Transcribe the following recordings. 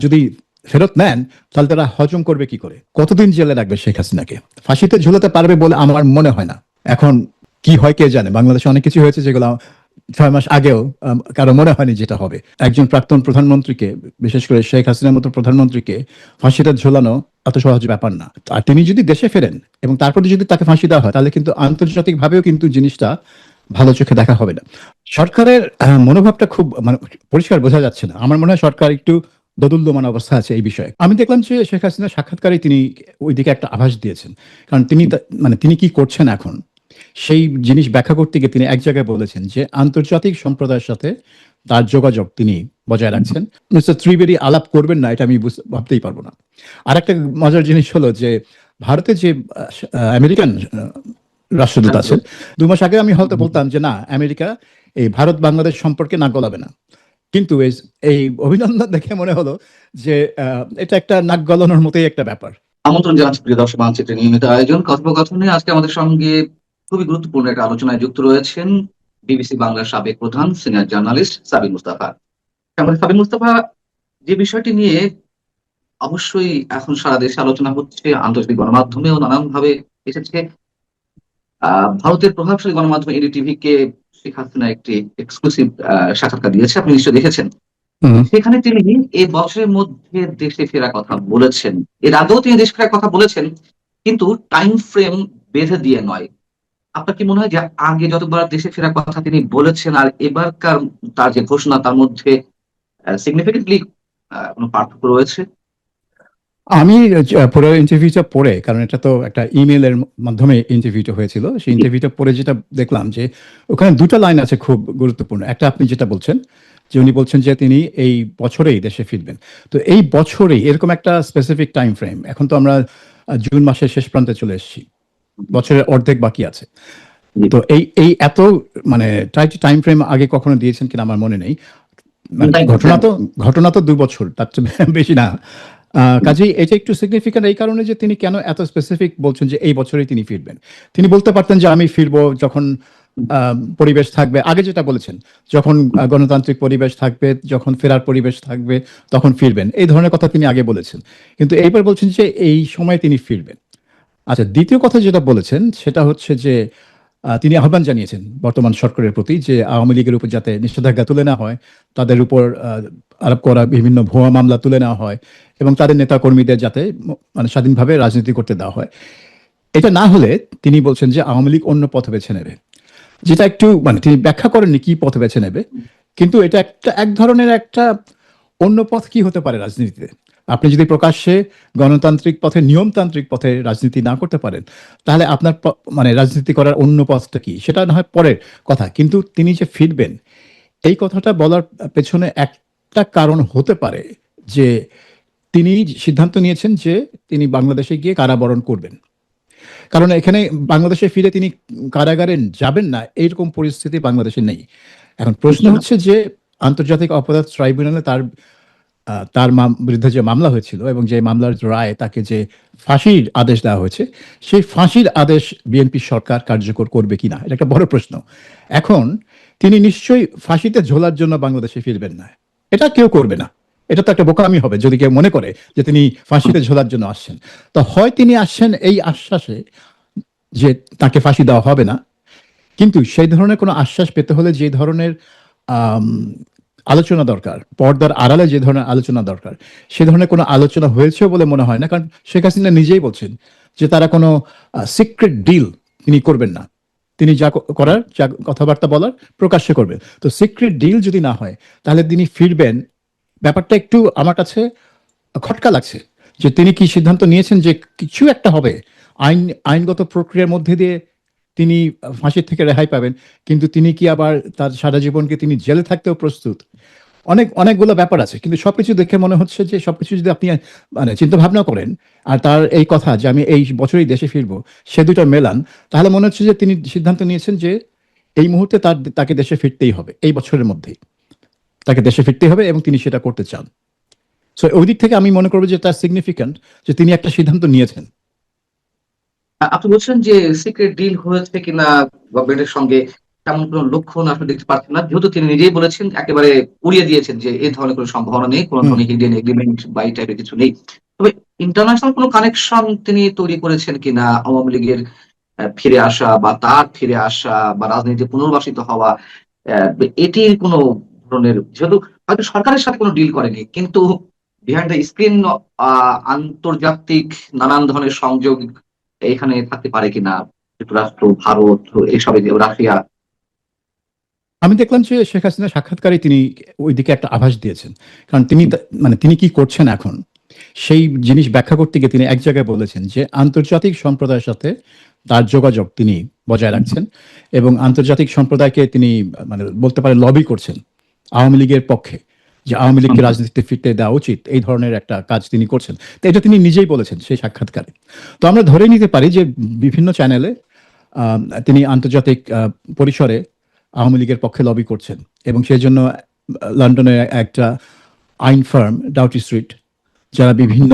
যদি ফেরত নেন তাহলে তারা হজম করবে কি করে? কতদিন জেলে রাখবে শেখ হাসিনাকে? ফাঁসিতে ঝুলাতে পারবে বলে আমার মনে হয় না। এখন কি হয় কে জানে, বাংলাদেশে অনেক কিছু হয়েছে যেগুলো 6 মাস আগেও কারো মনে হয়নি যেটা হবে। একজন প্রাক্তন প্রধানমন্ত্রীকে, বিশেষ করে শেখ হাসিনার মতো প্রধানমন্ত্রীকে ফাঁসিতে ঝোলানো এত সহজ ব্যাপার না। আর তিনি যদি দেশে ফেরেন এবং তারপরে যদি তাকে ফাঁসি দেওয়া হয় তাহলে কিন্তু আন্তর্জাতিকভাবেও কিন্তু জিনিসটা ভালো চোখে দেখা হবে না। সরকারের মনোভাবটা খুব মানে পরিষ্কার বোঝা যাচ্ছে না। আমার মনে হয় সরকার একটু দোদুল্যমান অবস্থা আছে এই বিষয়ে। আমি দেখলাম যে শেখ হাসিনার সাক্ষাৎকারে তিনি ওইদিকে একটা আভাস দিয়েছেন। কারণ তিনি মানে তিনি কি করছেন এখন সেই জিনিস ব্যাখ্যা করতে গিয়ে তিনি এক জায়গায় বলেছেন যে আন্তর্জাতিক সম্প্রদায়ের সাথে তার যোগাযোগ তিনি বজায় রাখছেন। মিস্টার ত্রিবেদী আলাপ করবেন না এটা আমি ভাবতেই পারবো না। আর একটা মজার জিনিস হলো যে ভারতে যে আমেরিকান রাষ্ট্রদূত আছেন, 2 মাস আগে আমি হয়তো বলতাম যে না, আমেরিকা এই ভারত বাংলাদেশ সম্পর্কে নাক গলাবে না, কিন্তু এই অভিনন্দন দেখে মনে হলো যে এটা একটা নাক গলানোর মতোই একটা ব্যাপার। আমন্ত্রণ জানাচ্ছি প্রিয় দর্শক, মানচিত্রের নিয়মিত আয়োজন কথোপকথনে আজকে আমাদের সঙ্গে খুবই গুরুত্বপূর্ণ একটা আলোচনায় যুক্ত রয়েছেন বিবিসি বাংলার সাবেক প্রধান সিনিয়র জার্নালিস্ট সাবির মুস্তাফা। আমাদের সাবির মুস্তাফা, যে বিষয়টি নিয়ে অবশ্যই এখন সারা দেশে আলোচনা হচ্ছে, আন্তর্জাতিক গণমাধ্যমেও নানান ভাবে এসেছে। ভারতের প্রভাবশালী গণমাধ্যম এনডিটিভি কে শেখ হাসিনা একটি এক্সক্লুসিভ সাক্ষাৎকার দিয়েছে, আপনি নিশ্চয়ই দেখেছেন। সেখানে তিনি এই বছরের মধ্যে দেশে ফেরার কথা বলেছেন। এর আগেও তিনি দেশ ফেরার কথা বলেছেন, কিন্তু টাইম ফ্রেম বেঁধে দিয়ে নয়। আপনার কি মনে হয় যে আগে যতবার দেশে ফেরার কথা তিনি বলেছেন আর এবারকার তার যে ঘোষণা তার মধ্যে সিগনিফিকেন্টলি কোনো পার্থক্য রয়েছে? আমি পুরো ইন্টারভিউটা পড়ে, কারণ এটা তো একটা ইমেলের মাধ্যমে ইন্টারভিউটা হয়েছিল, সেই ইন্টারভিউটা পড়ে যেটা দেখলাম যে ওখানে দুটো লাইন আছে খুব গুরুত্বপূর্ণ। একটা আপনি যেটা বলছেন যে উনি বলছেন যে তিনি এই বছরেই দেশে ফিরবেন। তো এই বছরেই এরকম একটা স্পেসিফিক টাইম ফ্রেম, এখন তো আমরা জুন মাসের শেষ প্রান্তে চলে এসেছি, বছরের অর্ধেক বাকি আছে। তো এই এই এত মানে টাইম ফ্রেম আগে কখনো দিয়েছেন কিনা আমার মনে নেই। মানে ঘটনা তো 2 বছর, তার চেয়ে বেশি না। কাজেই এটা একটু সিগনিফিক্যান্ট এই কারণে যে তিনি কেন এত স্পেসিফিক বলছেন যে এই বছরেই তিনি ফিরবেন। তিনি বলতে পারতেন যে আমি ফিরবো যখন পরিবেশ থাকবে, আগে যেটা বলেছেন, যখন গণতান্ত্রিক পরিবেশ থাকবে, যখন ফেরার পরিবেশ থাকবে তখন ফিরবেন, এই ধরনের কথা তিনি আগে বলেছেন। কিন্তু এইবার বলছেন যে এই সময় তিনি ফিরবেন। আচ্ছা, দ্বিতীয় কথা যেটা বলেছেন সেটা হচ্ছে যে তিনি আহ্বান জানিয়েছেন বর্তমান সরকারের প্রতি যে আওয়ামী লীগের উপর যাতে নিষেধাজ্ঞা তুলে নেওয়া হয়, তাদের উপর আরোপ করা বিভিন্ন ভুয়া মামলা তুলে নেওয়া হয় এবং তাদের নেতা কর্মীদের যাতে মানে স্বাধীনভাবে রাজনীতি করতে দেওয়া হয়। এটা না হলে তিনি বলছেন যে আওয়ামী লীগ অন্য পথ বেছে নেবে, যেটা একটু মানে তিনি ব্যাখ্যা করেননি কি পথ বেছে নেবে, কিন্তু এটা এক ধরনের একটা অন্য পথ কি হতে পারে রাজনীতিতে। আপনি যদি প্রকাশ্যে গণতান্ত্রিক পথে, নিয়মতান্ত্রিক পথে রাজনীতি না করতে পারেন, তাহলে আপনার মানে রাজনীতি করার অন্য পথটা কি, সেটা না হয় পরের কথা। কিন্তু তিনি যে ফিরবেন এই কথাটা বলার পেছনে একটা কারণ হতে পারে যে তিনি সিদ্ধান্ত নিয়েছেন যে তিনি বাংলাদেশে গিয়ে কারাবরণ করবেন। কারণ এখানে বাংলাদেশে ফিরে তিনি কারাগারে যাবেন না এইরকম পরিস্থিতি বাংলাদেশে নেই। এখন প্রশ্ন হচ্ছে যে আন্তর্জাতিক অপরাধ ট্রাইব্যুনালে তার তার বিরুদ্ধে যে মামলা হয়েছিল এবং যে মামলার রায় তাকে যে ফাঁসির আদেশ দেওয়া হয়েছে, সেই ফাঁসির আদেশ বিএনপি সরকার কার্যকর করবে কিনা, এটা একটা বড় প্রশ্ন। এখন তিনি নিশ্চয়ই ফাঁসিতে ঝোলার জন্য বাংলাদেশে ফিরবেন না, এটা কেউ করবে না। এটা তো একটা বোকামি হবে যদি কেউ মনে করে যে তিনি ফাঁসিতে ঝোলার জন্য আসছেন। তো হয় তিনি আসছেন এই আশ্বাসে যে তাকে ফাঁসি দেওয়া হবে না, কিন্তু সেই ধরনের কোনো আশ্বাস পেতে হলে যে ধরনের আলোচনা দরকার, পর্দার আড়ালে যে ধরনের আলোচনা দরকার, সে ধরনের কোনো আলোচনা হয়েছে বলে মনে হয় না। কারণ শেখ হাসিনা নিজেই বলছেন যে তারা কোনো সিক্রেট ডিল তিনি করবেন না, তিনি যা করার, যা কথাবার্তা বলার প্রকাশ্যে করবেন। তো সিক্রেট ডিল যদি না হয় তাহলে তিনি ফিরবেন, ব্যাপারটা একটু আমার কাছে খটকা লাগছে। যে তিনি কি সিদ্ধান্ত নিয়েছেন যে কিছু একটা হবে, আইনগত প্রক্রিয়ার মধ্যে দিয়ে তিনি ফাঁসির থেকে রেহাই পাবেন, কিন্তু তিনি কি আবার তার সারা জীবনকে তিনি জেলে থাকতেও প্রস্তুত? অনেকগুলো ব্যাপার আছে, কিন্তু সবকিছু দেখে মনে হচ্ছে যে সবকিছু যদি আপনি মানে চিন্তা ভাবনা করেন আর তার এই কথা যে আমি এই বছরই দেশে ফিরবো, সে দুটো মেলান, তাহলে মনে হচ্ছে যে তিনি সিদ্ধান্ত নিয়েছেন যে এই মুহূর্তে তাকে দেশে ফিরতেই হবে, এই বছরের মধ্যেই তাকে দেশে ফিরতেই হবে এবং তিনি সেটা করতে চান। সো ওই দিক থেকে আমি মনে করবো যে তার সিগনিফিক্যান্ট যে তিনি একটা সিদ্ধান্ত নিয়েছেন। আপনি বলছেন যে সিক্রেট ডিল হয়েছে কিনা গভর্নমেন্টের সঙ্গে, তেমন কোনো লক্ষণ আসলে দেখতে পাচ্ছেন না, যেহেতু তিনি নিজেই বলেছেন, একেবারে উড়িয়ে দিয়েছেন যে এই ধরনের কোনো সম্ভাবনা নেই, কোনো হুম। ধরনের হিডেন এগ্রিমেন্ট বা এই টাইপের কিছু নেই। তবে ইন্টারন্যাশনাল কোনো কানেকশন তিনি তৈরি করেছেন কিনা, আওয়ামী লীগের ফিরে আসা বা তার ফিরে আসা বা রাজনীতিতে পুনর্বাসিত হওয়া, এটির কোনো ধরনের, যেহেতু হয়তো সরকারের সাথে কোনো ডিল করেনি, কিন্তু বিহাইন্ড দ্য স্ক্রিন আন্তর্জাতিক নানান ধরনের সংযোগ এখানে থাকতে পারে কিনা, যুক্তরাষ্ট্র, ভারত, এইসব, রাশিয়া। আমি দেখলাম যে শেখ হাসিনা সাক্ষাৎকারে তিনি ওইদিকে একটা আভাস দিয়েছেন। কারণ তিনি মানে তিনি কি করছেন এখন সেই জিনিস ব্যাখ্যা করতে গিয়ে তিনি এক জায়গায় বলেছেন যে আন্তর্জাতিক সম্প্রদায়ের সাথে তার যোগাযোগ তিনি বজায় রাখছেন এবং আন্তর্জাতিক সম্প্রদায়কে তিনি মানে বলতে পারে লবি করছেন আওয়ামী লীগের পক্ষে, যে আওয়ামী লীগকে রাজনীতিতে ফিরতে দেওয়া উচিত, এই ধরনের একটা কাজ তিনি করছেন। তো এটা তিনি নিজেই বলেছেন সেই সাক্ষাৎকারে। তো আমরা ধরে নিতে পারি যে বিভিন্ন চ্যানেলে তিনি আন্তর্জাতিক পরিসরে আওয়ামী লীগের পক্ষে লবি করছেন এবং সেই জন্য লন্ডনে একটা আইন ফার্ম ডাউটি স্ট্রিট, যারা বিভিন্ন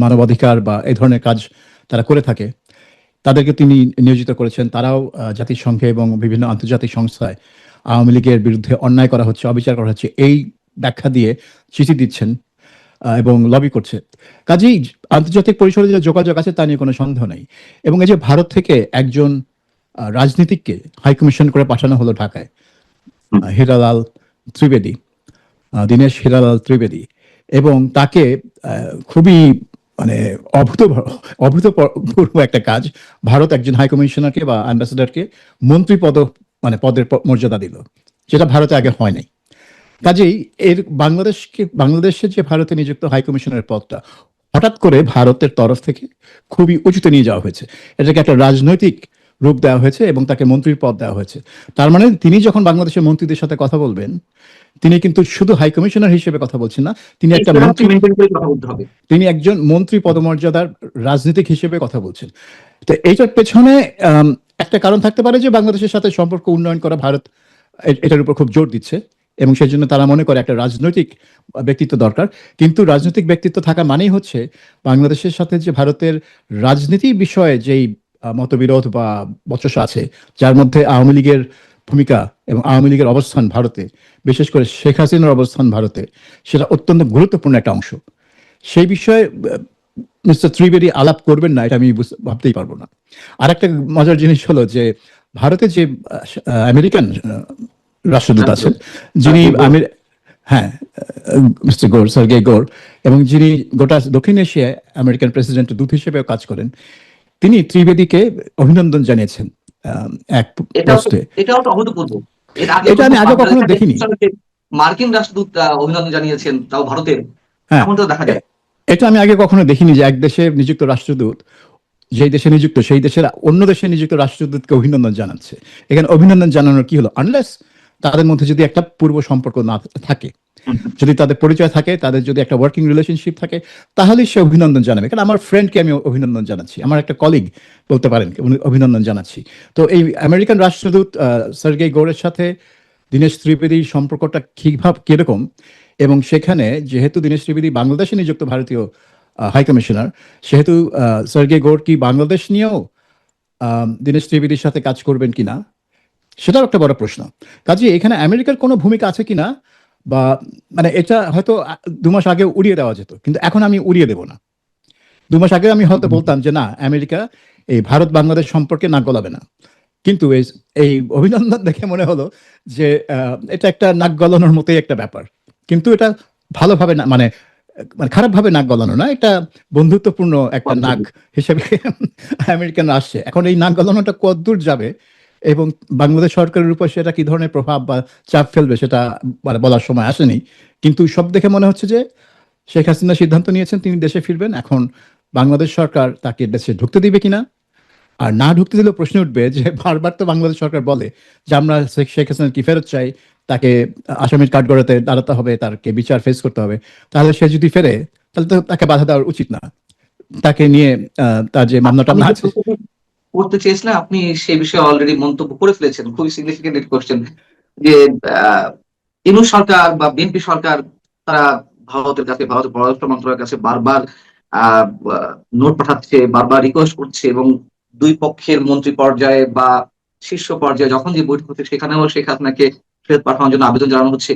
মানবাধিকার বা এই ধরনের কাজ তারা করে থাকে, তাদেরকে তিনি নিয়োজিত করেছেন। তারাও জাতিসংঘে এবং বিভিন্ন আন্তর্জাতিক সংস্থায় আওয়ামী লীগের বিরুদ্ধে অন্যায় করা হচ্ছে, অবিচার করা হচ্ছে, এই ব্যাখ্যা দিয়ে চিঠি দিচ্ছেন এবং লবি করছে। কাজেই আন্তর্জাতিক পরিসরে যে যোগাযোগ আছে তা নিয়ে কোনো সন্দেহ নেই। এবং এই যে ভারত থেকে একজন রাজনীতিককে হাইকমিশন করে পাঠানো হলো ঢাকায়, হীরালাল ত্রিবেদী, দীনেশ হীরালাল ত্রিবেদী, এবং তাকে খুবই মানে অভূতপূর্ব একটা কাজ, ভারত একজন হাই কমিশনারকে বা অ্যাম্বাসেডারকে মন্ত্রী মানে পদের মর্যাদা দিল, যেটা ভারতে আগে হয় নাই। কাজেই এর বাংলাদেশের যে ভারতে নিযুক্ত হাই কমিশনারের পদটা হঠাৎ করে ভারতের তরফ থেকে খুবই উঁচুতে নিয়ে যাওয়া হয়েছে, এটাকে একটা রাজনৈতিক রূপ দেওয়া হয়েছে এবং তাকে মন্ত্রীর পদ দেওয়া হয়েছে। তার মানে তিনি যখন বাংলাদেশের মন্ত্রীদের সাথে কথা বলবেন, তিনি কিন্তু শুধু হাই কমিশনার হিসেবে কথা বলছেন না, তিনি একটা মন্ত্রী, মেনটেন করে কথা বলতে হবে। তিনি একজন মন্ত্রী পদমর্যাদার রাজনীতিক হিসেবে কথা বলছেন। তো এইটার পেছনে একটা কারণ থাকতে পারে যে বাংলাদেশের সাথে সম্পর্ক উন্নয়ন করা ভারত এটার উপর খুব জোর দিচ্ছে এবং সেই জন্য তারা মনে করে একটা রাজনৈতিক ব্যক্তিত্ব দরকার। কিন্তু রাজনৈতিক ব্যক্তিত্ব থাকা মানেই হচ্ছে বাংলাদেশের সাথে যে ভারতের রাজনীতি বিষয়ে যেই মতবিরোধ বা বচসা আছে, যার মধ্যে আওয়ামী লীগের ভূমিকা এবং আওয়ামী লীগের অবস্থান ভারতে, বিশেষ করে শেখ হাসিনার অবস্থান ভারতে, সেটা অত্যন্ত গুরুত্বপূর্ণ একটা অংশ। সেই বিষয়ে মিস্টার ত্রিবেদী আলাপ করবেন না, এটা আমি ভাবতেই পারবো না। আর একটা মজার জিনিস হলো যে ভারতে যে আমেরিকান রাষ্ট্রদূত আছেন, যিনি হ্যাঁ, মিস্টার গোর, সার্গেই গোর, এবং যিনি গোটা দক্ষিণ এশিয়ায় আমেরিকান প্রেসিডেন্টের দূত হিসেবেও কাজ করেন, তিনি ত্রিবেদীকে অভিনন্দন জানিয়েছেন এক পোস্টে। এটাও তো অভূতপূর্ব। এর আগে এটা আমি আগে কখনো দেখিনি। মার্কিন রাষ্ট্রদূত অভিনন্দন জানিয়েছেন, তাও ভারতের, হ্যাঁ, এমন তো দেখা যায়। এটা আমি আগে কখনো দেখিনি যে এক দেশে নিযুক্ত রাষ্ট্রদূত যেই দেশে নিযুক্ত সেই দেশের অন্য দেশে নিযুক্ত রাষ্ট্রদূতকে অভিনন্দন জানাচ্ছে। এখানে অভিনন্দন জানানোর কি হলো, আনলেস তাদের মধ্যে যদি একটা পূর্ব সম্পর্ক না থাকে, যদি তাদের পরিচয় থাকে, তাদের যদি একটা ওয়ার্কিং রিলেশনশিপ থাকে, তাহলে সে অভিনন্দন জানাবে। কারণ আমার ফ্রেন্ডকে আমি অভিনন্দন জানাচ্ছি, আমার একটা কলিগ বলতে পারেন অভিনন্দন জানাচ্ছি। তো এই আমেরিকান রাষ্ট্রদূত সার্গেই গোরের সাথে দীনেশ ত্রিবেদীর সম্পর্কটা কিরকম, এবং সেখানে যেহেতু দীনেশ ত্রিবেদী বাংলাদেশে নিযুক্ত ভারতীয় হাই কমিশনার, সেহেতু সার্গেই গোর কি বাংলাদেশ নিয়েও দীনেশ ত্রিবেদীর সাথে কাজ করবেন কিনা, সেটাও একটা বড় প্রশ্ন। কাজে এখানে আমেরিকার কোনো ভূমিকা আছে কিনা, বা মানে এটা হয়তো 2 মাস আগে উড়িয়ে দেওয়া যেত, কিন্তু এখন আমি উড়িয়ে দেব না। 2 মাস আগে আমি হয়তো বলতাম যে না, আমেরিকা এই ভারত বাংলাদেশ সম্পর্কে নাক গলাবে না, কিন্তু এই অভিনন্দন দেখে মনে হলো যে এটা একটা নাক গলানোর মতোই একটা ব্যাপার। কিন্তু এটা ভালোভাবে না, মানে মানে খারাপভাবে নাক গলানো না, একটা বন্ধুত্বপূর্ণ একটা নাক হিসেবে আমেরিকান আসছে। এখন এই নাক গলানোটা কতদূর যাবে এবং বাংলাদেশ সরকারের উপর সেটা কি ধরনের প্রভাব বা চাপ ফেলবে, সেটা মানে বলার সময় আসেনি। কিন্তু সব দেখে মনে হচ্ছে যে শেখ হাসিনা সিদ্ধান্ত নিয়েছেন তিনি দেশে ফিরবেন। এখন বাংলাদেশ সরকার তাকে দেশে ঢুকতে দিবে কিনা, আর না ঢুকতে দিলেও প্রশ্ন উঠবে যে বারবার তো বাংলাদেশ সরকার বলে যে আমরা শেখ হাসিনা কি ফেরত চাই, তাকে আসামির কাঠগড়াতে দাঁড়াতে হবে, তাকে বিচার ফেস করতে হবে। তাহলে সে যদি ফেরে, তাহলে তো তাকে বাধা দেওয়া উচিত না, তাকে নিয়ে তার যে মামলাটা না আছে। করতে চেয়েছিলেন, আপনি সেই বিষয়ে অলরেডি মন্তব্য করে ফেলেছেন, খুবই সিগনিফিকেন্ট কোশ্চেন, যে ইউনূস সরকার বা বিএনপি সরকার, তারা ভারতের কাছে, ভারতের পররাষ্ট্র মন্ত্রণালয়ের কাছে বারবার নোট পাঠাচ্ছে, বারবার রিকোয়েস্ট করছে, এবং দুই পক্ষের মন্ত্রী পর্যায়ে বা শীর্ষ পর্যায়ে যখন যে বৈঠক হচ্ছে সেখানেও শেখ হাসিনাকে ফেরত পাঠানোর জন্য আবেদন জানানো হচ্ছে।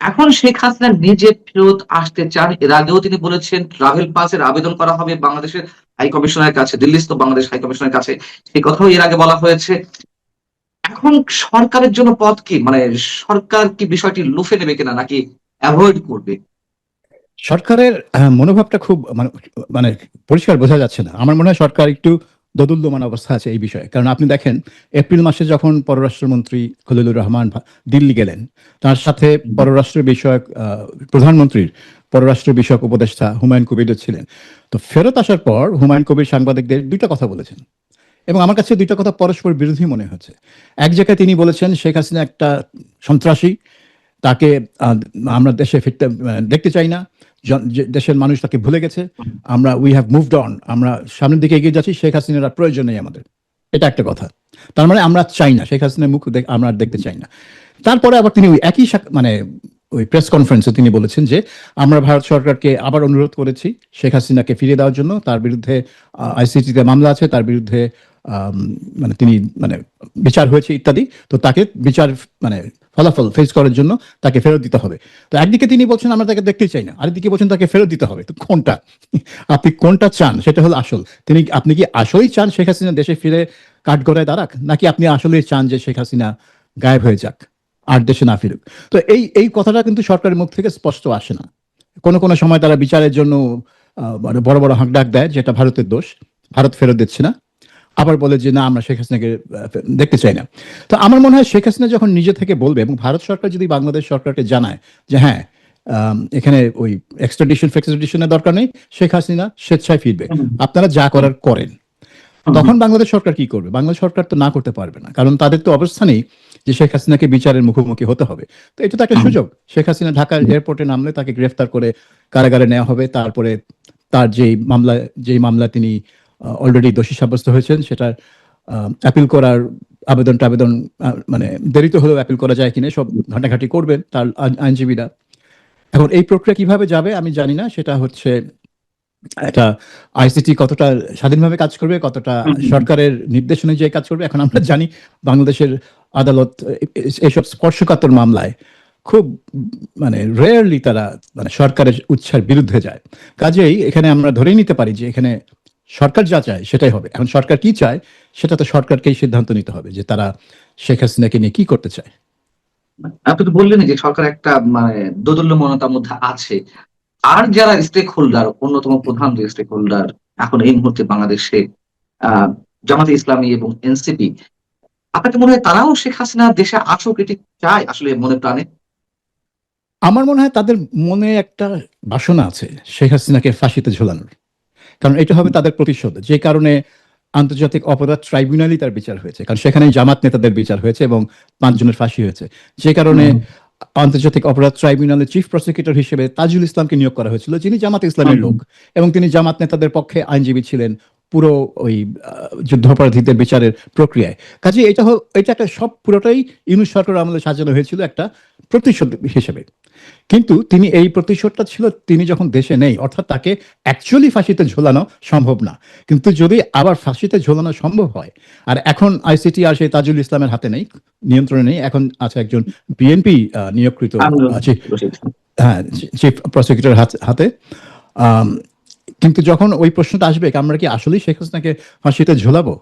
এখন শেখ হাসিনা নিজে ফেরত আসতে চান। এর আগেও তিনি বলেছেন ট্রাভেল পাসের আবেদন করা হবে বাংলাদেশের হাই কমিশনের কাছে, দিল্লিস্থ বাংলাদেশ হাই কমিশনের কাছে। সেই কথাও এর আগে বলা হয়েছে। এখন সরকারের জন্য পথ কি? মানে সরকার কি বিষয়টি লুফে নেবে কিনা নাকি অ্যাভয়েড করবে? সরকারের মনোভাবটা খুব মানে পরিষ্কার বোঝা যাচ্ছে না। আমার মনে হয় সরকার একটু দোদুল্যমান অবস্থা আছে এই বিষয়ে। কারণ আপনি দেখেন এপ্রিল মাসে যখন পররাষ্ট্রমন্ত্রী খলিলুর রহমান দিল্লি গেলেন, তার সাথে পররাষ্ট্র বিষয়ক প্রধানমন্ত্রীর পররাষ্ট্র বিষয়ক উপদেষ্টা হুমায়ুন কবিরও ছিলেন। তো ফেরত আসার পর হুমায়ুন কবির সাংবাদিকদের দুইটা কথা বলেছেন, এবং আমার কাছে দুইটা কথা পরস্পর বিরোধী মনে হচ্ছে। এক জায়গায় তিনি বলেছেন শেখ হাসিনা একটা সন্ত্রাসী, তাকে আমরা দেশে ফিরতে দেখতে চাই না, দেশের মানুষ তাকে ভুলে গেছে, আমরা উই হ্যাভ মুভড অন, আমরা সামনের দিকে এগিয়ে যাচ্ছি, শেখ হাসিনার আর প্রয়োজন নেই আমাদের। এটা একটা কথা। তার মানে আমরা চাই না, শেখ হাসিনার মুখ আমরা আর দেখতে চাই না। তারপরে আবার তিনি ওই একই মানে ওই প্রেস কনফারেন্সে তিনি বলেছেন যে আমরা ভারত সরকারকে আবার অনুরোধ করেছি শেখ হাসিনাকে ফিরিয়ে দেওয়ার জন্য, তার বিরুদ্ধে আইসিটিতে মামলা আছে, তার বিরুদ্ধে মানে তিনি মানে বিচার হয়েছে ইত্যাদি, তো তাকে বিচার মানে ফলাফল ফেস করার জন্য তাকে ফেরত দিতে হবে। তো একদিকে তিনি বলছেন আমরা তাকে দেখতে চাই না, আরেকদিকে বলছেন তাকে ফেরত দিতে হবে। তো কোনটা আপনি কোনটা চান? সেটা হলো আসল। আপনি কি আসলেই চান শেখ হাসিনা দেশে ফিরে কাঠগড়ায় দাঁড়াক, নাকি আপনি আসলেই চান যে শেখ হাসিনা গায়েব হয়ে যাক আর দেশে না ফিরুক? তো এই কথাটা কিন্তু সরকারের মুখ থেকে স্পষ্ট আসে না। কোনো কোনো সময় তারা বিচারের জন্য মানে বড় বড় হাঁকডাক দেয়, যেটা ভারতের দোষ, ভারত ফেরত দিচ্ছে না। আবার বলে যে না, আমরা শেখ হাসিনাকে দেখতে চাই না। তো আমার মনে হয় শেখ হাসিনা যখন নিজে থেকে বলবে, এবং ভারত সরকার যদি বাংলাদেশ সরকারকে জানায় যে হ্যাঁ এখানে ওই এক্সট্রাডিশন ফেক্সট্রাডিশনের দরকার নেই, শেখ হাসিনা স্বেচ্ছায় ফিরবে, আপনারা যা করার করেন, তখন বাংলাদেশ সরকার কি করবে? বাংলাদেশ সরকার তো না করতে পারবে না, কারণ তাদের তো অবস্থানেই যে শেখ হাসিনাকে বিচারের মুখোমুখি হতে হবে। তো এটা তো একটা সুযোগ। শেখ হাসিনা ঢাকার এয়ারপোর্টে নামলে তাকে গ্রেফতার করে কারাগারে নেওয়া হবে, তারপরে তার যেই মামলা তিনি অলরেডি দোষী সাব্যস্ত হয়েছেন সেটার অ্যাপিল করার আবেদন মানে দেরিতে হলেও অ্যাপিল করা যায় কিনা সব ঘাটাঘাটি করবেন তার আইনজীবীরা। এখন এই প্রক্রিয়া কিভাবে যাবে আমি জানি না। সেটা হচ্ছে এটা আইসিটি কতটা স্বাধীনভাবে কাজ করবে, কতটা সরকারের নির্দেশ অনুযায়ী কাজ করবে। এখন আমরা জানি বাংলাদেশের আদালত এইসব স্পর্শকাতর মামলায় খুব মানে রেয়ারলি তারা মানে সরকারের উচ্ছার বিরুদ্ধে যায়। কাজেই এখানে আমরা ধরেই নিতে পারি যে এখানে সরকার যা চায় সেটাই হবে। এখন সরকার কি চায় সেটা তো সরকারকেই সিদ্ধান্ত নিতে হবে যে তারা শেখ হাসিনাকে নিয়ে কি করতে চায়। আপনি তো বললেন যে সরকার একটা মানে দোদুল্যমানতার মধ্যে আছে। আর যারা স্টেক হোল্ডার, অন্যতম প্রধান যে স্টেক হোল্ডার এখন এই মুহূর্তে বাংলাদেশে আহ জামাতে ইসলামী এবং এনসিপি, আপনাকে মনে হয় তারাও শেখ হাসিনা দেশে আসুক এটি চায় আসলে মনে প্রাণে? আমার মনে হয় তাদের মনে একটা বাসনা আছে শেখ হাসিনাকে ফাঁসিতে ঝোলানোর, কারণ এটা হবে তাদের প্রতিশোধ। যে কারণে আন্তর্জাতিক অপরাধ ট্রাইব্যুনালই তার বিচার হয়েছে, কারণ সেখানে জামাত নেতাদের বিচার হয়েছে এবং 5 জনের ফাঁসি হয়েছে। যে কারণে আন্তর্জাতিক অপরাধ ট্রাইব্যুনালের চিফ প্রসিকিউটর হিসেবে তাজুল ইসলামকে নিয়োগ করা হয়েছিল, যিনি জামাত ইসলামের লোক, এবং তিনি জামাত নেতাদের পক্ষে আইনজীবী ছিলেন পুরো ওই যুদ্ধাপরাধীদের বিচারের প্রক্রিয়ায়। কাজে এটা একটা সব পুরোটাই ইউনূস সরকার আমলে সাজানো হয়েছিল একটা প্রতিশোধ হিসেবে। কিন্তু তিনি এই প্রতিশোধটা ছিল তিনি যখন দেশে নেই, অর্থাৎ তাকে অ্যাকচুয়ালি ফাঁসিতে ঝোলানো সম্ভব না। কিন্তু যদি আবার ফাঁসিতে ঝোলানো সম্ভব হয়, আর এখন আইসিটি আর সেই তাজুল ইসলামের হাতে নেই, নিয়ন্ত্রণে নেই, এখন আছে একজন বিএনপি নিয়োগকৃত হ্যাঁ চিফ প্রসিকিউটর হাতে। কিন্তু যখন ওই প্রশ্নটা আসবে আমরা কি আসলেই শেখ হাসিনাকে ফাঁসিতে ঝোলাবো,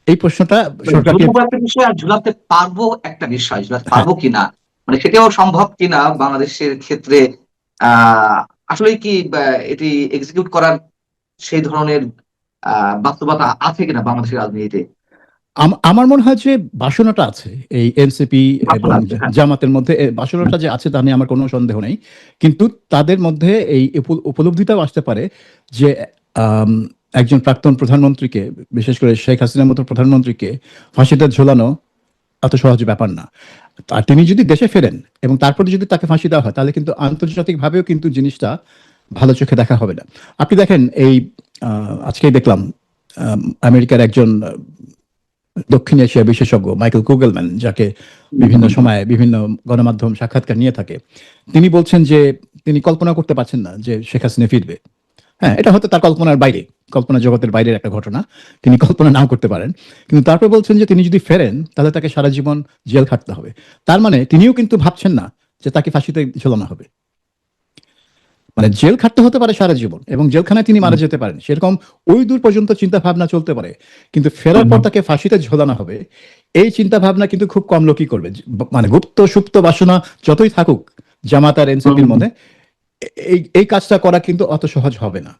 এই প্রশ্নটা সরকারকে একটা বিষয় আর ঝুলাতে পারবো, একটা বিষয় ঝুলাতে পারবো কিনা মানে সেটাও সম্ভব কিনা বাংলাদেশের ক্ষেত্রে আসলে কি এটি এক্সিকিউট করার সেই ধরনের বাস্তবতা আছে কিনা বাংলাদেশের রাজনীতিতে? আমার মনে হয় যে বাসনাটা আছে এই এনসিপি এবং জামাতের মধ্যে, বাসনাটা যে আছে তা নিয়ে আমার কোনো সন্দেহ নেই। কিন্তু তাদের মধ্যে এই উপলব্ধিটাও আসতে পারে যে একজন প্রাক্তন প্রধানমন্ত্রীকে, বিশেষ করে শেখ হাসিনার মতো প্রধানমন্ত্রীকে ফাঁসিতে ঝোলানো এত সহজ ব্যাপার না। আর তিনি যদি দেশে ফেরেন এবং তারপরে যদি তাকে ফাঁসি দেওয়া হয়, তাহলে কিন্তু আন্তর্জাতিকভাবেও কিন্তু জিনিসটা ভালো চোখে দেখা হবে না। আপনি দেখেন এই আজকেই দেখলাম আমেরিকার একজন দক্ষিণ এশিয়া বিশেষজ্ঞ মাইকেল কুগেলম্যান, যাকে বিভিন্ন সময়ে বিভিন্ন গণমাধ্যম সাক্ষাৎকার নিয়ে থাকে, তিনি বলছেন যে তিনি কল্পনা করতে পারছেন না যে শেখ হাসিনা ফিরবে। হ্যাঁ, এটা হয়তো তার কল্পনার বাইরে, কল্পনা জগতের বাইরের একটা ঘটনা, তিনি কল্পনা নাও করতে পারেন, কিন্তু তারপর বলছেন যে তিনি যদি ফেরেন তাহলে তাকে সারা জীবন জেল খাটতে হবে। তার মানে তিনিও কিন্তু ভাবছেন না যে তাকে ফাঁসিতে ঝোলানো হবে। মানে জেল খাটতে হতে পারে সারা জীবন এবং জেলখানায় তিনি মারা যেতে পারেন, সেরকম ওই দূর পর্যন্ত চিন্তা ভাবনা চলতে পারে, কিন্তু ফেরার পর তাকে ফাঁসিতে ঝোলানো হবে এই চিন্তা ভাবনা কিন্তু খুব কম লোকই করবে। মানে গুপ্ত সুপ্ত বাসনা যতই থাকুক জামাত আর এনসিপির মধ্যে, এই এই কাজটা করা কিন্তু অত সহজ হবে না।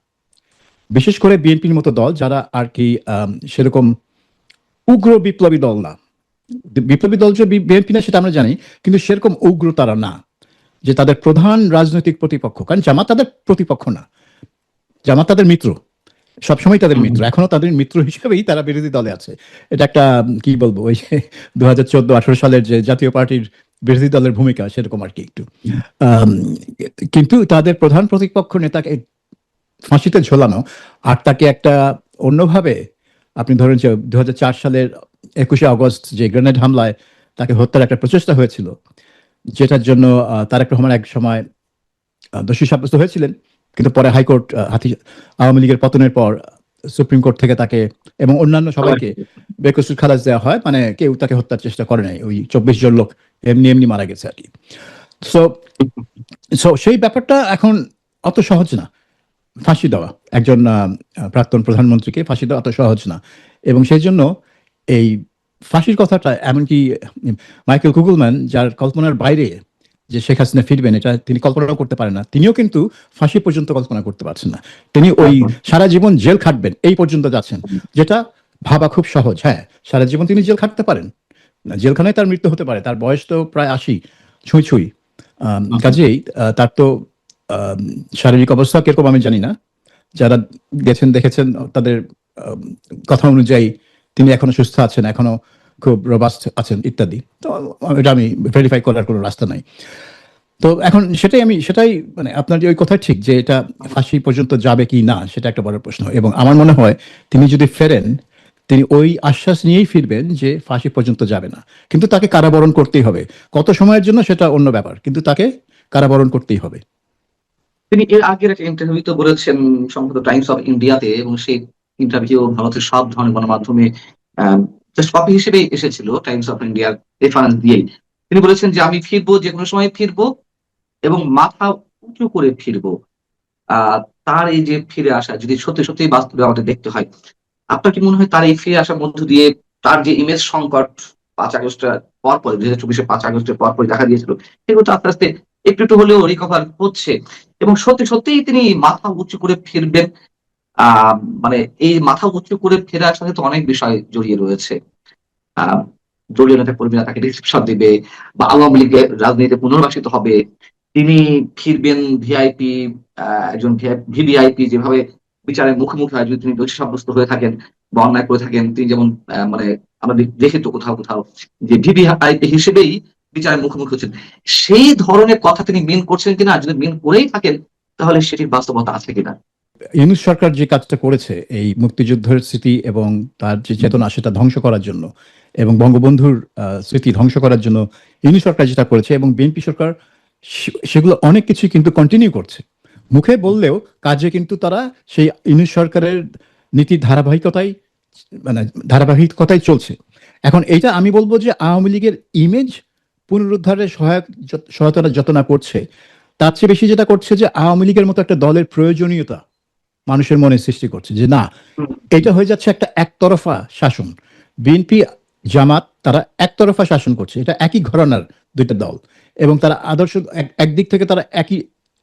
বিশেষ করে বিএনপির মতো দল যারা আর কি সেরকম উগ্র বিপ্লবী দল না। বিপ্লবী দল যে বিএনপি না সেটা আমরা জানি, কিন্তু সেরকম উগ্র তারা না যে তাদের প্রধান রাজনৈতিক প্রতিপক্ষ, কারণ জামাত তাদের প্রতিপক্ষ না, জামাত তাদের মিত্র, সবসময় তাদের মিত্র, এখনো তাদের মিত্র হিসেবেই তারা বিরোধী দলে আছে। এটা একটা কি বলবো, ওই 2014-18 সালের যে জাতীয় পার্টির বিরোধী দলের ভূমিকা সেরকম আর কি একটু। কিন্তু তাদের প্রধান প্রতিপক্ষ নেতাকে ফাঁসিতে ঝোলানো আর তাকে একটা অন্যভাবে, আপনি ধরেন যে 2004 সালের 21শে আগস্ট যে গ্রেনেড হামলায় তাকে হত্যার একটা প্রচেষ্টা হয়েছিল, যেটার জন্য তারেক রহমান এক সময় দোষী সাব্যস্ত হয়েছিলেন, কিন্তু পরে হাইকোর্ট আওয়ামী লীগের পতনের পর সুপ্রিম কোর্ট থেকে তাকে এবং অন্যান্য সবাইকে বেকসুর খালাস দেওয়া হয়, মানে কেউ তাকে হত্যার চেষ্টা করে নাই, ওই 24 জন লোক এমনি এমনি মারা গেছে আর কি। সো সো সেই ব্যাপারটা এখন অত সহজ না, ফাঁসি দেওয়া একজন প্রাক্তন প্রধানমন্ত্রীকে ফাঁসি দেওয়া অত সহজ না। এবং সেই জন্য এই ফাঁসির কথাটা, এমনকি মাইকেল কুগলম্যান যার কল্পনার বাইরে যে শেখ হাসিনা ফিরবেন এটা তিনি কল্পনাও করতে পারেন না, তিনিও কিন্তু ফাঁসি পর্যন্ত কল্পনা করতে পারছেন না। তিনি ওই সারা জীবন জেল খাটবেন এই পর্যন্ত যাচ্ছেন, যেটা ভাবা খুব সহজ। হ্যাঁ, সারা জীবন তিনি জেল খাটতে পারেন না, জেলখানায় তার মৃত্যু হতে পারে, তার বয়স তো প্রায় 80 ছুঁই ছুঁই। কাজেই তার তো শারীরিক অবস্থা কিরকম আমি জানি না, যারা গেছেন দেখেছেন তাদের কথা অনুযায়ী তিনি এখনো সুস্থ আছেন, এখনো খুব রোবাস্ট আছেন ইত্যাদি। তো এটা আমি ভেরিফাই করার কোনো রাস্তা নাই। তো এখন সেটাই মানে আপনার যে ওই কথা ঠিক যে এটা ফাঁসি পর্যন্ত যাবে কি না সেটা একটা বড় প্রশ্ন, এবং আমার মনে হয় তিনি যদি ফেরেন তিনি ওই আশ্বাস নিয়েই ফিরবেন যে ফাঁসি পর্যন্ত যাবে না, কিন্তু তাকে কারাবরণ করতেই হবে। কত সময়ের জন্য সেটা অন্য ব্যাপার, কিন্তু তাকে কারাবরণ করতেই হবে। তিনি এর আগের একটা ইন্টারভিউতে বলেছেন সম্ভবত টাইমস অফ ইন্ডিয়াতে, এবং সেই ইন্টারভিউ ভারতের সব ধরনের গণমাধ্যমে জাস্ট কপি হিসেবে এসেছিল, টাইমস অফ ইন্ডিয়ার রেফারেন্স দিয়েই। তিনি বলেছেন যে আমি ফিরবো, যে কোনো সময় ফিরবো এবং মাথা উঁচু করে ফিরবো। আহ তার এই যে ফিরে আসা যদি সত্যি সত্যি বাস্তবে আমাদের দেখতে হয়, আপনার কি মনে হয় তার এই ফিরে আসার মধ্য দিয়ে তার যে ইমেজ সংকট 5 আগস্টের পর পর, 2024-এর 5 আগস্টের পর পর দেখা দিয়েছিল, সেগুলো তো আস্তে আস্তে একটু একটু হলেও রিকভার হচ্ছে, এবং সত্যি সত্যিই তিনি মাথা উঁচু করে ফিরবেন? আহ মানে এই মাথা উঁচু করে ফেরার সাথে তো অনেক বিষয় জড়িয়ে রয়েছে। আহ দলীয় নেতা কর্মীরা তাকে রিসেপশন দিবে, বা আওয়ামী লীগের রাজনীতিতে পুনর্বাসিত হবে, তিনি ফিরবেন ভিআইপি, একজন ভিভিআইপি, যেভাবে বিচারের মুখোমুখি হয় যদি তিনি দোষী সাব্যস্ত হয়ে থাকেন বা অন্যায় করে থাকেন। তিনি যেমন মানে আমরা দেখি তো কোথাও কোথাও যে ভিভিআইপি হিসেবেই বিচারের মুখোমুখি হচ্ছেন, সেই ধরনের কথা তিনি মিন করছেন কিনা, যদি মিন করেই থাকেন তাহলে সেটির বাস্তবতা আছে কিনা? ইউনূস সরকার যে কাজটা করেছে এই মুক্তিযুদ্ধের স্মৃতি এবং তার যে চেতনা সেটা ধ্বংস করার জন্য, এবং বঙ্গবন্ধুর স্মৃতি ধ্বংস করার জন্য ইউনূস সরকার যেটা করেছে, এবং বিএনপি সরকার সেগুলো অনেক কিছু কিন্তু কন্টিনিউ করছে, মুখে বললেও কাজে কিন্তু তারা সেই ইউনূস সরকারের নীতির ধারাবাহিকতাই চলছে। এখন এইটা আমি বলবো যে আওয়ামী লীগের ইমেজ পুনরুদ্ধারের সহায়তা যত না করছে, তার চেয়ে বেশি যেটা করছে যে আওয়ামী লীগের মতো একটা দলের প্রয়োজনীয়তা মানুষের মনে সৃষ্টি করছে, যে না, এটা হয়ে যাচ্ছে একটা একতরফা শাসন। বিএনপি জামাত তারা একতরফা শাসন করছে, এটা একই ঘরানার দুইটা দল, এবং তারা আদর্শ একদিক থেকে তারা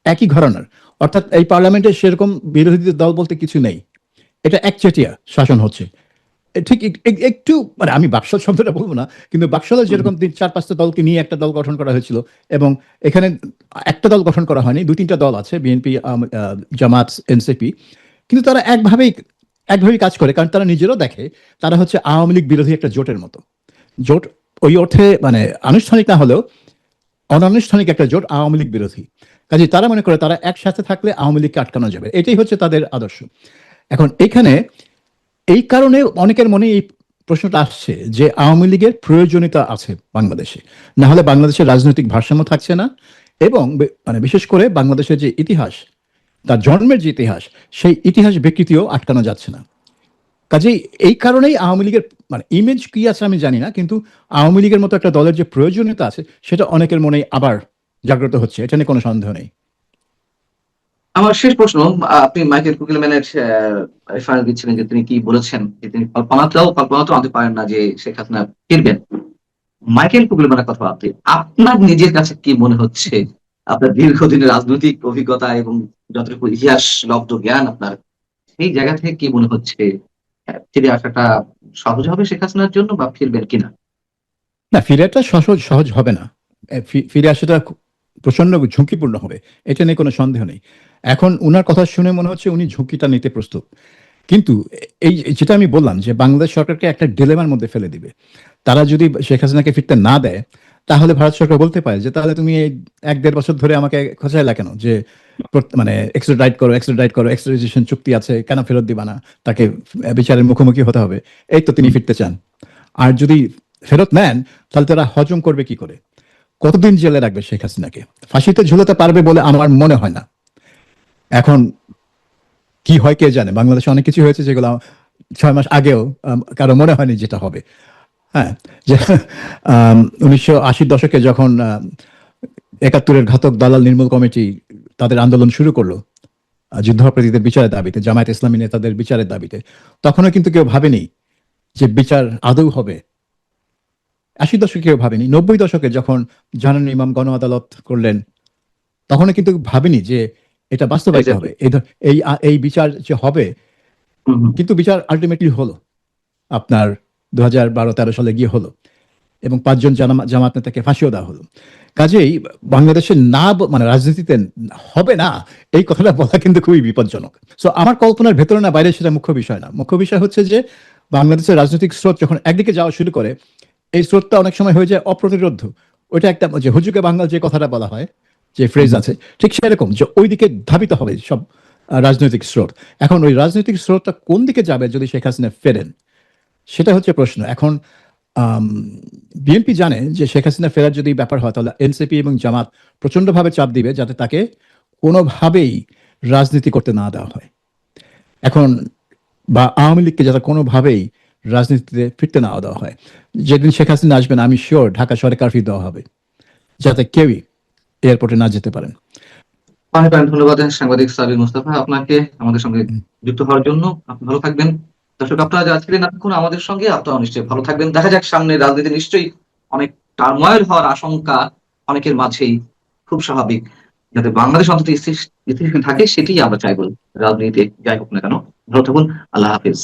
একই ঘরানার, অর্থাৎ এই পার্লামেন্টে সেরকম বিরোধী দল বলতে কিছু নেই, এটা একচেটিয়া শাসন হচ্ছে। ঠিক একটু মানে আমি বাকশাল শব্দটা বলবো না, কিন্তু বাকশালে যেরকম 4-5টা দলকে নিয়ে একটা দল গঠন করা হয়েছিল, এবং এখানে একটা দল গঠন করা হয়নি, 2-3টা দল আছে, বিএনপি, জামাত, এনসিপি, কিন্তু তারা একভাবেই কাজ করে, কারণ তারা নিজেরাও দেখে তারা হচ্ছে আওয়ামী লীগ বিরোধী একটা জোটের মতো। জোট ওই অর্থে মানে আনুষ্ঠানিক না হলেও অনানুষ্ঠানিক একটা জোট আওয়ামী লীগ বিরোধী। কাজে তারা মনে করে তারা একসাথে থাকলে আওয়ামী লীগকে আটকানো যাবে, এটাই হচ্ছে তাদের আদর্শ। এখন এখানে এই কারণে অনেকের মনে এই প্রশ্নটা আসছে যে আওয়ামী লীগের প্রয়োজনীয়তা আছে বাংলাদেশে, না হলে বাংলাদেশের রাজনৈতিক ভারসাম্য থাকছে না, এবং মানে বিশেষ করে বাংলাদেশের যে ইতিহাস তার জন্মের যে ইতিহাস, সেই ইতিহাস বিকৃতিও আটকানো যাচ্ছে না। কাজেই এই কারণেই আওয়ামী লীগের মানে ইমেজ কি আছে আমি জানি না, কিন্তু আওয়ামী লীগের মতো একটা দলের যে প্রয়োজনীয়তা আছে সেটা অনেকের মনে আবার জাগ্রত হচ্ছে, এটা নিয়ে কোনো সন্দেহ নেই। আমার শেষ প্রশ্ন, আপনি মাইকেল কুকেলম্যানের রেফারেন্স দিচ্ছিলেন যে তিনি কি বলেছেন যে তিনি কল্পনাতেও আনতে পারেন না যে শেখ হাসিনা ফিরবেন। মাইকেল কুকেলম্যানের কথা ভাবতে আপনার নিজের কাছে কি মনে হচ্ছে? আপনার দীর্ঘদিনের রাজনৈতিক অভিজ্ঞতা এবং যতটুকু ইতিহাস লব্ধ জ্ঞান আপনার, সেই জায়গা থেকে কি মনে হচ্ছে ফিরে আসাটা সহজ হবে শেখ হাসিনার জন্য, বা ফিরবেন কিনা? না, ফিরেটা সহজ সহজ হবে না। ফিরে আসাটা প্রচন্ড ঝুঁকিপূর্ণ হবে, এটা নিয়ে কোনো সন্দেহ নেই। এখন উনার কথা শুনে মনে হচ্ছে উনি ঝুঁকিটা নিতে প্রস্তুত। কিন্তু এই যেটা আমি বললাম যে বাংলাদেশ সরকারকে একটা ডিলেমার মধ্যে ফেলে দিবে। তারা যদি শেখ হাসিনাকে ফিরতে না দেয়, তাহলে ভারত সরকার বলতে পারে যে তাহলে তুমি এই 1-1.5 বছর ধরে আমাকে খোঁচাইলা কেন, যে মানে এক্সট্রাডাইট করো, এক্সট্রাডিশন চুক্তি আছে, কেন ফেরত দিবা না, তাকে বিচারের মুখোমুখি হতে হবে। এই তো তিনি ফিরতে চান। আর যদি ফেরত নেন, তাহলে তারা হজম করবে কি করে? কতদিন জেলে রাখবে শেখ হাসিনাকে? ফাঁসিতে ঝুলাতে পারবে বলে আমার মনে হয় না। এখন কি হয় কে জানে, বাংলাদেশে অনেক কিছু হয়েছে যেগুলো 6 মাস আগেও কারো মনে হয়নি যেটা হবে। হ্যাঁ, যে 1980-র দশকে যখন 71-এর ঘাতক দালাল নির্মূল কমিটি তাদের আন্দোলন শুরু করলো যুদ্ধাপরাধীদের বিচারের দাবিতে, জামায়াত ইসলামী নেতাদের বিচারের দাবিতে, তখনও কিন্তু কেউ ভাবেনি যে বিচার আদৌ হবে। 80 দশকে কেউ ভাবেনি। 90 দশকে যখন জাহানারা ইমাম গণ আদালত করলেন, তখনও কিন্তু ভাবেনি যে এটা বাস্তবায়িত হবে, এই বিচার যে হবে। হুম, হুম। কিন্তু বিচার আলটিমেটলি হলো, আপনার 2012-13 সালে গিয়ে হলো, এবং 5 জন জামাত নেতাকে ফাঁসিও দেওয়া হলো। কাজেই বাংলাদেশে মানে রাজনীতিতে হবে না, এই কথাটা বলা কিন্তু খুবই বিপজ্জনক। সো আমার কল্পনার ভেতরে না বাইরে সেটা মুখ্য বিষয় না। মুখ্য বিষয় হচ্ছে যে বাংলাদেশের রাজনৈতিক স্রোত যখন একদিকে যাওয়া শুরু করে, এই স্রোতটা অনেক সময় হয়ে যায় অপ্রতিরোধ্য। ওইটা একটা যে হুজুগে বাঙাল যে কথাটা বলা হয়, যে ফ্রেজ আছে, ঠিক সেরকম যে ওইদিকে ধাবিত হবে সব রাজনৈতিক স্রোত। এখন ওই রাজনৈতিক স্রোতটা কোন দিকে যাবে যদি শেখ হাসিনা ফেরেন, সেটা হচ্ছে প্রশ্ন। এখন বিএনপি জানে যে শেখ হাসিনা ফেরার যদি ব্যাপার হয়, তাহলে এনসিপি এবং জামাত প্রচন্ডভাবে চাপ দিবে যাতে তাকে কোনোভাবেই রাজনীতি করতে না দেওয়া হয়। এখন বা আওয়ামী লীগকে যাতে কোনোভাবেই রাজনীতিতে ফিরতে না দেওয়া হয়। যেদিন শেখ হাসিনা আসবেন, আমি শিওর ঢাকা শহরে কারফিউ দেওয়া হবে, যাতে কেউই এয়ারপোর্টে না যেতে পারেন। অনেক অনেক ধন্যবাদ সাংবাদিক সাবির মুস্তাফা আপনাকে আমাদের সঙ্গে যুক্ত হওয়ার জন্য। আপনি ভালো থাকবেন। দর্শক, আপনারা যারা ছিলেন এতক্ষণ আমাদের সঙ্গে, আপনারা নিশ্চয়ই ভালো থাকবেন। দেখা যাক, সামনে রাজনীতি নিশ্চয়ই অনেক টার্ময়েল হওয়ার আশঙ্কা অনেকের মাঝেই, খুব স্বাভাবিক। যাতে বাংলাদেশ অন্তত স্থিতিশীল থাকে সেটাই আমরা চাইবো, রাজনীতিতে যাই হোক না কেন। ভালো থাকুন। আল্লাহ হাফিজ।